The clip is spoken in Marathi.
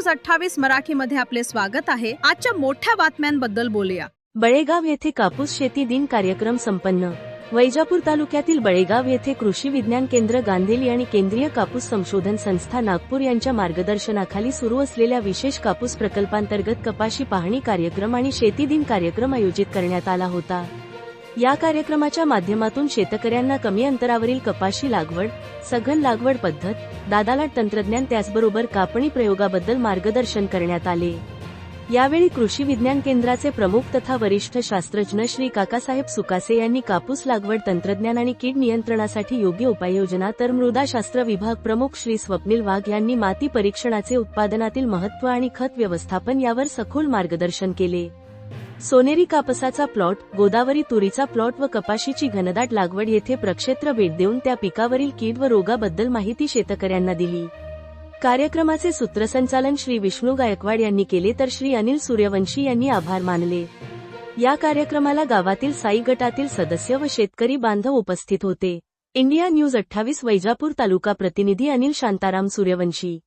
न्यूज 28 मराठीमध्ये आपले स्वागत आहे। आजच्या मोठ्या बातम्यांबद्दल बोलूया। बळेगाव येथे कापूस शेती दिन कार्यक्रम संपन्न। वैजापूर तालुक्यातील बळेगाव येथे कृषी विज्ञान केंद्र गांधेली आणि केंद्रीय कापूस संशोधन संस्था नागपूर यांच्या मार्गदर्शनाखाली सुरू असलेल्या विशेष कापूस प्रकल्पांतर्गत कपाशी पाहणी कार्यक्रम आणि शेती दिन कार्यक्रम आयोजित करण्यात आला होता। या कार्यक्रमाच्या माध्यमातून शेतकऱ्यांना कमी अंतरावरील कपाशी लागवड, सघन लागवड पद्धत, दादालाट तंत्रज्ञान त्याचबरोबर कापणी प्रयोगाबद्दल मार्गदर्शन करण्यात आले। यावेळी कृषी विज्ञान केंद्राचे प्रमुख तथा वरिष्ठ शास्त्रज्ञ श्री काकासाहेब सुकासे यांनी कापूस लागवड तंत्रज्ञान आणि कीड नियंत्रणासाठी योग्य उपाययोजना तर मृदाशास्त्र विभाग प्रमुख श्री स्वप्नील वाघ यांनी माती परीक्षणाचे उत्पादनातील महत्त्व आणि खत व्यवस्थापन यावर सखोल मार्गदर्शन केले। सोनेरी कापसाचा प्लॉट, गोदावरी तुरीचा प्लॉट व कपाशीची घनदाट लागवड येथे प्रक्षेत्र भेट देऊन त्या पिकावरील कीड व रोगाबद्दल माहिती शेतकऱ्यांना दिली। कार्यक्रमाचे सूत्रसंचालन श्री विष्णू गायकवाड यांनी केले तर श्री अनिल सूर्यवंशी यांनी आभार मानले। या कार्यक्रमाला गावातील साई गटातील सदस्य व शेतकरी बांधव उपस्थित होते। इंडिया न्यूज 28 वैजापूर तालुका प्रतिनिधी अनिल शांताराम सूर्यवंशी।